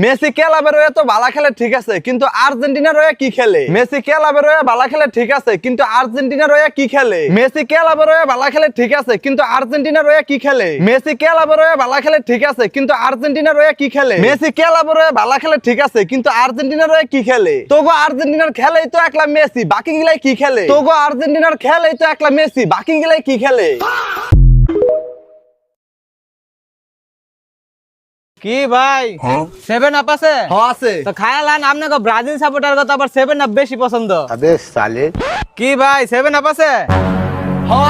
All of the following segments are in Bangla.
মেসি ক্লাবের হয়ে তো ভালো খেলে ঠিক আছে, কিন্তু আর্জেন্টিনার হয়ে কি খেলে? মেসি ক্লাবের হয়ে ভালো খেলে ঠিক আছে, কিন্তু আর্জেন্টিনার হয়ে কি খেলে? মেসি ক্লাবের হয়ে ভালো খেলে ঠিক আছে, কিন্তু আর্জেন্টিনার হয়ে কি খেলে? মেসি ক্লাবের হয়ে ভালো খেলে ঠিক আছে, কিন্তু আর্জেন্টিনার হয়ে কি খেলে? মেসি ক্লাবের হয়ে ভালো খেলে ঠিক আছে, কিন্তু আর্জেন্টিনার হয়ে কি খেলে? তোগো আর্জেন্টিনার খেলেই তো একলা মেসি, বাকি গিলাই কি খেলে? তোগো আর্জেন্টিনার খেলেই তো একলা মেসি, বাকি গিলাই কি খেলে? কি ভাই 7 আপ আছে? আছে তো খায়ালান আপনাকে ব্রাজিল সাপোর্টার কথা আবার 7 আপ বেশি পছন্দ। अबे साले কি ভাই 7 আপ আছে?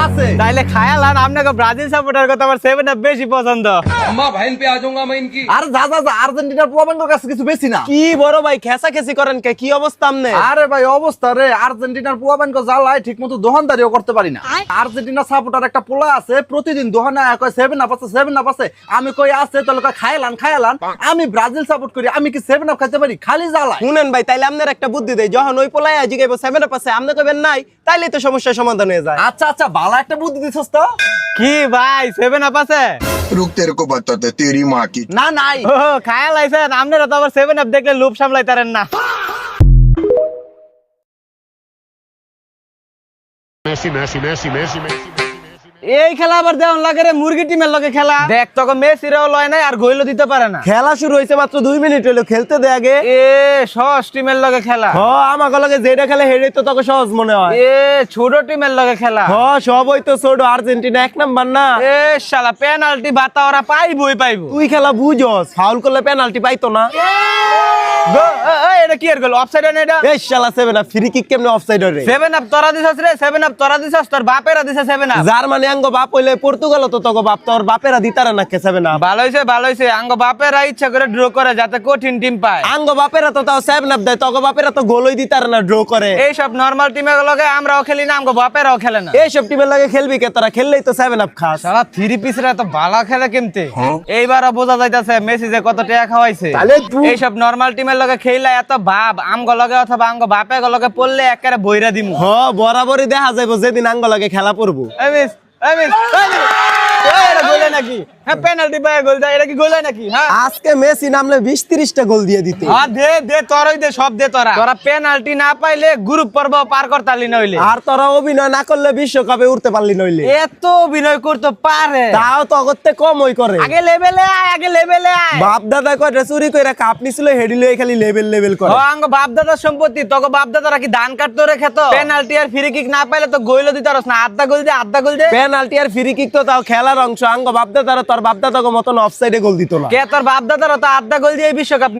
আছে তাইলে খায়ালান আপনাকে ব্রাজিল সাপোর্টার কথা আবার 7 আপ বেশি পছন্দ। আর যা যা যা আর্জেন্টিনার প্রবান্ডর কাছে কিছু বেশি না। কি বড় ভাই খেসাখেসি করেন কে? কি অবস্থা আমনে? আরে ভাই অবস্থা রে, আর্জেন্টিনার পোলাবান কো জ্বালায় ঠিক মতো দোকানদারিও করতে পারি না। আর্জেন্টিনা সাপোর্টার একটা পোলা আছে, প্রতিদিন দোকানে কয় 7 আপ আছে 7 আপ আছে। আমি কই আছে, তাহলে কয় খাইলান খাইলান। আমি ব্রাজিল সাপোর্ট করি, আমি কি 7 আপ খাইতে পারি? খালি জ্বালায়। শুনেন ভাই, তাইলে আপনার একটা বুদ্ধি দেই, যখন ওই পোলাই আজি গাইবো 7 আপ আছে আপনি কইবেন নাই, তাইলে তো সমস্যার সমাধান হয়ে যায়। আচ্ছা আচ্ছা, ভালো একটা বুদ্ধি দিছস তো। কি ভাই 7 আপ আছে? रुक तेरे को बताते तेरी माँ की না নাই ও খায়াল আইছেন, আপনারা তো আবার 7 আপ দেখলে লোভ সামলাইতারেন না। এই খেলা আবার দেওয়ান লাগে রে, মুরগি টিমের লগে খেলা। দেখ তোকে মেসিরাও লয় নাই আর গোলও দিতে পারে না। খেলা শুরু হয়েছে মাত্র 2 মিনিট হলো, খেলতে দে আগে। এ সস টিমের লগে খেলা। হ আমাকে লগে যেটা খেলে হেডে তো তোকে সহজ মনে হয়। এ ছোট টিমের লগে খেলা। হ সবই তো ছোট, আর্জেন্টিনা 1 নাম্বার না। এ শালা পেনাল্টি বাতা ওরা পাইবই পাইবো। তুই খেলা বুঝস, ফাউল করলে পেনাল্টি পাইতো না। এটা কি এর গোল? অফসাইড না এটা? এই শালা 7 আপ ফ্রি কিক কেমনে অফসাইড রে? 7 আপ তোরা দিছস রে, 7 আপ তোরা দিছস, তোর বাপেরা দিছে 7 আপ। জার্মানি আঙ্গ বাপ হইলে পর্তুগাল তো তোকে বাপ, তোর বাপেরা দিতারে না কে 7 আপ। ভালো হইছে আঙ্গ বাপেরা ইচ্ছা করে ড্র করে যাতে কঠিন টিম পায়। আঙ্গ বাপেরা তো তাও 7 আপ দেয়, তোকে বাপেরা তো গোলই দিতারে না, ড্র করে। এই সব নরমাল টিমের লগে আমরাও খেলি না, আমগো বাপেরাও খেলে না। এই সব টিমের লাগে খেলবি কে? তোরা খেললেই তো 7 আপ খাস। সারা থ্রি পিসরা তো ভালো খেলে কেমতে। এইবারও বোঝা যাইতাছে মেসি যে কত টাকা খাওয়াইছে। তাহলে তুই এই সব নরমাল টিমের লগে খেললে এত ভাব আমগো লগে অথবা আমগো বাপে লগে পড়লে একেবারে বইরা দিমু। হ বরাবরই দেখা যাইবো যেদিন আঙ্গ লাগে খেলা পড়বো। এই মিস এই মিস এটা গোল নাকি? হ্যাঁ পেনাল্টি পায় গোল দেয়, এটা কি গোল নাকি? হ্যাঁ আজকে মেসি নামলে 20-30টা গোল দিয়ে দিতে। হ্যাঁ দে তোরই দে, সব দে তোরা। তোরা পেনাল্টি না পাইলে গ্রুপ পর্ব পার করতালি নইলে। আর তোরা অভিনয় না করলে বিশ্বকাপে উঠতে পারলি নইলে। এত অভিনয় করতে পারে, তাও তো অগত্যে কমই করে। আগে লেভেলে আয়। বাপ দাদা কয়টা চুরি কইরা কাপ নিছিল, হেডিলে খালি লেভেল করে। আঙ্গ বাপ দাদার সম্পত্তি, তোকে বাপ দাদারা কি ধান কাটতো রে খেত? পেনাল্টি আর ফ্রি কিক না পাইলে তো গোলও দিতে পারছ না। আধা গোল দে। পেনাল্টি আর ফ্রি কিক তো তাও খেলার অংশ। আঙ্গ বাপ দাদারা তোর বাপ দাদাকে মতন অফসাইডে গোল দিত না। কে তোর বাপ দাদারা তো আধা গোল দিয়ে বিশ্বকাপ